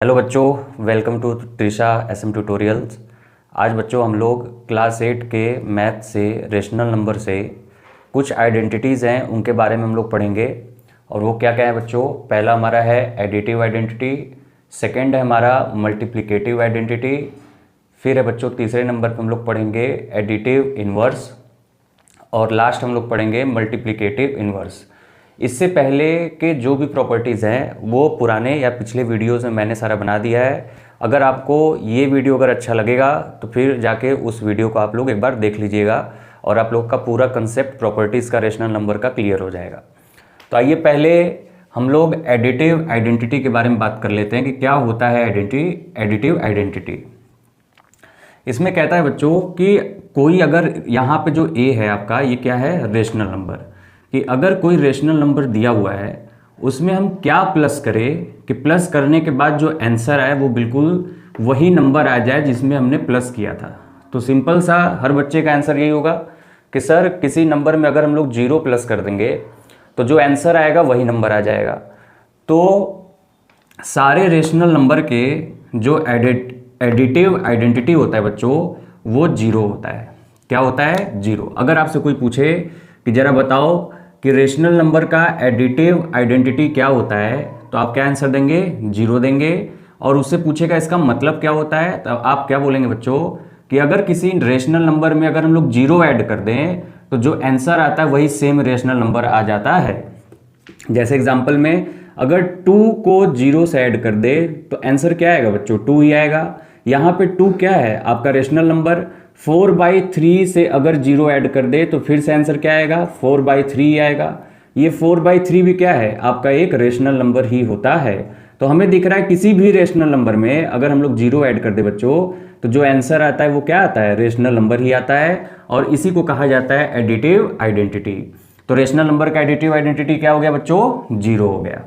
Hello बच्चों, welcome to Trisha SM tutorials. आज बच्चों हम लोग क्लास 8 के मैथ से रेशनल नंबर से कुछ आइडेंटिटीज़ हैं उनके बारे में हम लोग पढ़ेंगे। और वो क्या क्या है बच्चों? पहला हमारा है एडिटिव आइडेंटिटी, सेकंड है हमारा मल्टीप्लिकेटिव आइडेंटिटी, फिर है बच्चों तीसरे नंबर पर हम लोग पढ़ेंगे एडिटिव इन्वर्स, और लास्ट हम लोग पढ़ेंगे मल्टीप्लिकेटिव इन्वर्स। इससे पहले के जो भी प्रॉपर्टीज़ हैं वो पुराने या पिछले वीडियोज़ में मैंने सारा बना दिया है। अगर आपको ये वीडियो अगर अच्छा लगेगा तो फिर जाके उस वीडियो को आप लोग एक बार देख लीजिएगा और आप लोग का पूरा कंसेप्ट प्रॉपर्टीज़ का रेशनल नंबर का क्लियर हो जाएगा। तो आइए पहले हम लोग एडिटिव आइडेंटिटी के बारे में बात कर लेते हैं कि क्या होता है एडिटिव आइडेंटिटी। इसमें कहता है बच्चों कि कोई अगर यहाँ पे जो ए है आपका, ये क्या है? Rational number. कि अगर कोई रेशनल नंबर दिया हुआ है उसमें हम क्या प्लस करें कि प्लस करने के बाद जो आंसर आए वो बिल्कुल वही नंबर आ जाए जिसमें हमने प्लस किया था। तो सिंपल सा हर बच्चे का आंसर यही होगा कि सर किसी नंबर में अगर हम लोग 0 प्लस कर देंगे तो जो आंसर आएगा वही नंबर आ जाएगा। तो सारे रेशनल नंबर के जो एडिटिव आइडेंटिटी होता है बच्चों वो 0 होता है। क्या होता है? 0। अगर आपसे कोई पूछे कि जरा बताओ कि रेशनल नंबर का एडिटिव आइडेंटिटी क्या होता है, तो आप क्या आंसर देंगे? 0 देंगे। और उससे पूछेगा इसका मतलब क्या होता है, तो आप क्या बोलेंगे बच्चों कि अगर किसी रेशनल नंबर में अगर हम लोग 0 ऐड कर दें तो जो आंसर आता है वही सेम रेशनल नंबर आ जाता है। जैसे एग्जांपल में अगर 2 को 0 से ऐड कर दे तो आंसर क्या आएगा बच्चों? 2 ही आएगा। यहाँ पे 2 क्या है? आपका रेशनल नंबर। 4/3 से अगर 0 ऐड कर दे तो फिर से आंसर क्या आएगा? 4/3 आएगा। ये 4/3 भी क्या है? आपका एक रेशनल नंबर ही होता है। तो हमें दिख रहा है किसी भी रेशनल नंबर में अगर हम लोग 0 ऐड कर दे बच्चों तो जो आंसर आता है वो क्या आता है? रेशनल नंबर ही आता है। और इसी को कहा जाता है एडिटिव आइडेंटिटी। तो रेशनल नंबर का एडिटिव आइडेंटिटी क्या हो गया बच्चों? 0 हो गया।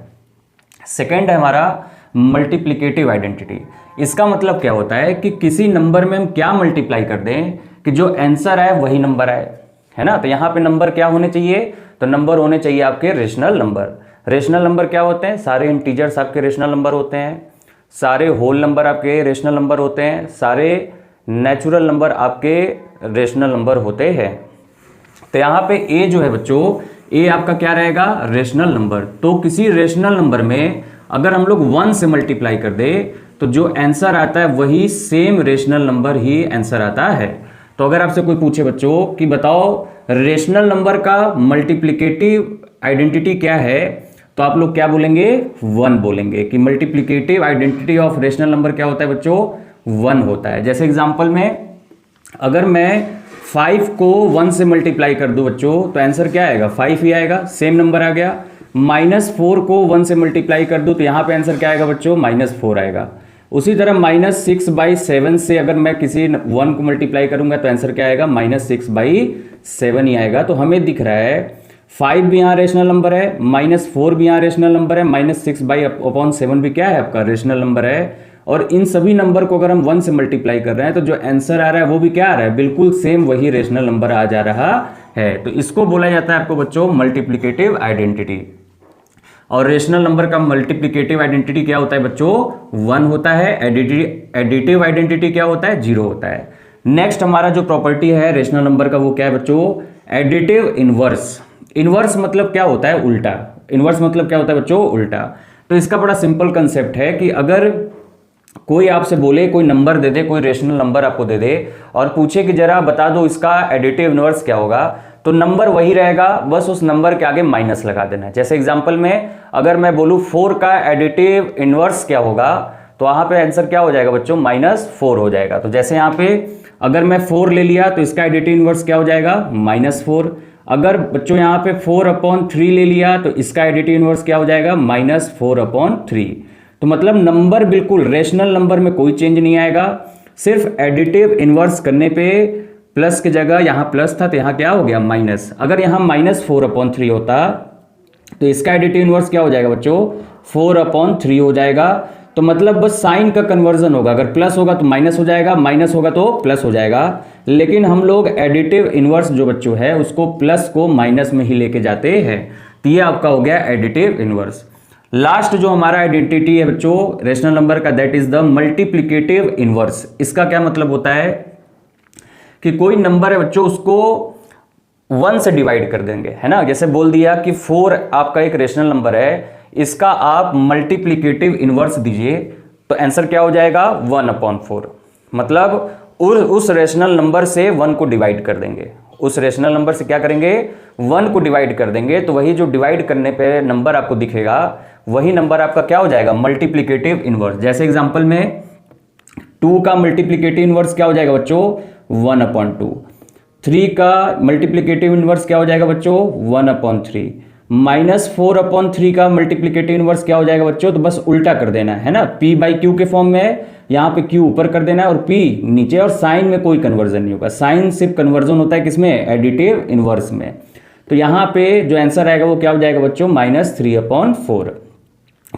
सेकेंड है हमारा मल्टीप्लिकेटिव आइडेंटिटी। इसका मतलब क्या होता है कि किसी नंबर में हम क्या मल्टीप्लाई कर दें कि जो आंसर आए वही नंबर आए, है ना। तो यहाँ पे नंबर क्या होने चाहिए? तो नंबर होने चाहिए आपके रेशनल नंबर। रेशनल नंबर क्या होते हैं? सारे इंटीजर्स आपके रेशनल नंबर होते हैं, सारे होल नंबर आपके रेशनल नंबर होते हैं, सारे नेचुरल नंबर आपके रेशनल नंबर होते हैं। तो यहाँ पे ए जो है बच्चों, ए आपका क्या रहेगा? Rational number. तो किसी रेशनल नंबर में अगर हम लोग 1 से मल्टीप्लाई कर दे तो जो आंसर आता है वही सेम रेशनल नंबर ही आंसर आता है। तो अगर आपसे कोई पूछे बच्चों कि बताओ रेशनल नंबर का मल्टीप्लिकेटिव आइडेंटिटी क्या है, तो आप लोग क्या बोलेंगे? 1 बोलेंगे कि multiplicative identity of rational number क्या होता है बच्चों? 1 होता है। जैसे एग्जांपल में अगर मैं 5 को 1 से मल्टीप्लाई कर दूं बच्चों तो आंसर क्या आएगा? 5 ही आएगा, सेम नंबर आ गया। -4 को 1 से मल्टीप्लाई कर दूं तो यहाँ पे आंसर क्या आएगा बच्चों? -4 आएगा। उसी तरह -6/7 से अगर मैं किसी 1 को मल्टीप्लाई करूंगा तो आंसर क्या आएगा? -6/7 ही आएगा। तो हमें दिख रहा है 5 भी यहाँ रेशनल नंबर है, -4 भी यहाँ रेशनल नंबर है, -6/7 भी क्या है? आपका रेशनल नंबर है। और इन सभी नंबर को अगर हम 1 से मल्टीप्लाई कर रहे हैं तो जो आंसर आ रहा है वो भी क्या आ रहा है? बिल्कुल सेम वही रेशनल नंबर आ जा रहा है। तो इसको बोला जाता है आपको बच्चों मल्टीप्लिकेटिव आइडेंटिटी। और रेशनल नंबर का मल्टीप्लिकेटिव आइडेंटिटी क्या होता है बच्चों? 1 होता है। एडिटिव आइडेंटिटी क्या होता है? 0 होता है। नेक्स्ट हमारा जो प्रॉपर्टी है रेशनल नंबर का वो क्या है बच्चों? Additive inverse. इनवर्स मतलब क्या होता है? उल्टा। इनवर्स मतलब क्या होता है बच्चों? उल्टा। तो इसका बड़ा सिंपल कंसेप्ट है कि अगर कोई आपसे बोले, कोई नंबर दे दे, कोई रेशनल नंबर आपको दे दे और पूछे कि जरा बता दो इसका एडिटिव इनवर्स क्या होगा, तो नंबर वही रहेगा, बस उस नंबर के आगे माइनस लगा देना है। जैसे एग्जांपल में अगर मैं बोलूं 4 का एडिटिव इनवर्स क्या होगा तो वहां पे आंसर क्या हो जाएगा बच्चों? -4 हो जाएगा। तो जैसे यहाँ पे अगर मैं 4 ले लिया तो इसका एडिटिव इनवर्स क्या हो जाएगा? -4। अगर बच्चों यहाँ पे 4/3 ले लिया तो इसका एडिटिव इनवर्स क्या हो जाएगा? -4/3। तो मतलब नंबर बिल्कुल रेशनल नंबर में कोई चेंज नहीं आएगा, सिर्फ एडिटिव इनवर्स करने पे प्लस की जगह यहाँ प्लस था तो यहाँ क्या हो गया? माइनस। अगर यहाँ -4/3 होता तो इसका एडिटिव इनवर्स क्या हो जाएगा बच्चों? 4/3 हो जाएगा। तो मतलब बस साइन का कन्वर्जन होगा, अगर प्लस होगा तो माइनस हो जाएगा, माइनस होगा तो प्लस हो जाएगा। लेकिन हम लोग एडिटिव इनवर्स जो बच्चों है उसको प्लस को माइनस में ही लेके जाते हैं। तो ये आपका हो गया एडिटिव इनवर्स। लास्ट जो हमारा आइडेंटिटी है बच्चों रेशनल नंबर का, that is the multiplicative inverse. इसका क्या मतलब होता है कि कोई नंबर है बच्चों, उसको 1 से डिवाइड कर देंगे, है ना। जैसे बोल दिया कि 4 आपका एक रेशनल नंबर है, इसका आप मल्टीप्लिकेटिव इनवर्स दीजिए तो आंसर क्या हो जाएगा 1/4। मतलब उस रेशनल नंबर से 1 को डिवाइड कर देंगे, उस रेशनल नंबर से क्या करेंगे 1 को डिवाइड कर देंगे, तो वही जो डिवाइड करने पे नंबर आपको दिखेगा वही नंबर आपका क्या हो जाएगा मल्टीप्लिकेटिव इनवर्स। जैसे एग्जांपल में 2 का मल्टीप्लिकेटिव इनवर्स क्या हो जाएगा बच्चों 1/2। 3 का मल्टीप्लिकेटिव इनवर्स क्या हो जाएगा बच्चों 1/3। -4/3 का मल्टीप्लिकेटिव इनवर्स क्या हो जाएगा बच्चों, तो बस उल्टा कर देना है ना, p/q के फॉर्म में यहाँ पे q ऊपर कर देना है और p नीचे, और साइन में कोई कन्वर्जन नहीं होगा। साइन सिर्फ कन्वर्जन होता है किसमें, एडिटिव इनवर्स में। तो यहाँ पे जो आंसर आएगा वो क्या हो जाएगा बच्चों -3/4।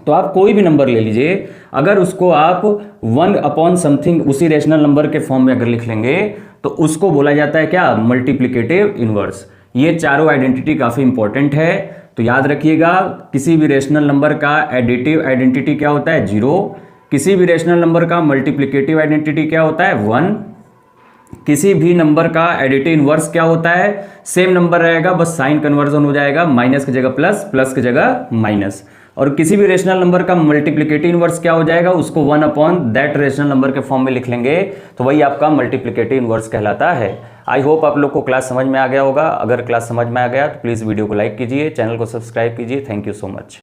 तो आप कोई भी नंबर ले लीजिए, अगर उसको आप 1/समथिंग उसी रेशनल नंबर के फॉर्म में अगर लिख लेंगे तो उसको बोला जाता है क्या मल्टीप्लिकेटिव इनवर्स। ये चारों आइडेंटिटी काफी इंपॉर्टेंट है, तो याद रखिएगा। किसी भी रेशनल नंबर का एडिटिव आइडेंटिटी क्या होता है 0, किसी भी रेशनल नंबर का मल्टीप्लिकेटिव आइडेंटिटी क्या होता है 1, किसी भी नंबर का एडिटिव इनवर्स क्या होता है सेम नंबर रहेगा, बस साइन कन्वर्जन हो जाएगा, माइनस की जगह प्लस, प्लस की जगह माइनस। और किसी भी रेशनल नंबर का मल्टीप्लिकेटिव इनवर्स क्या हो जाएगा, उसको 1/that रेशनल नंबर के फॉर्म में लिख लेंगे, तो वही आपका मल्टीप्लिकेटिव इनवर्स कहलाता है। आई होप आप लोग को क्लास समझ में आ गया होगा। अगर क्लास समझ में आ गया तो प्लीज़ वीडियो को लाइक कीजिए, चैनल को सब्सक्राइब कीजिए। Thank you so much.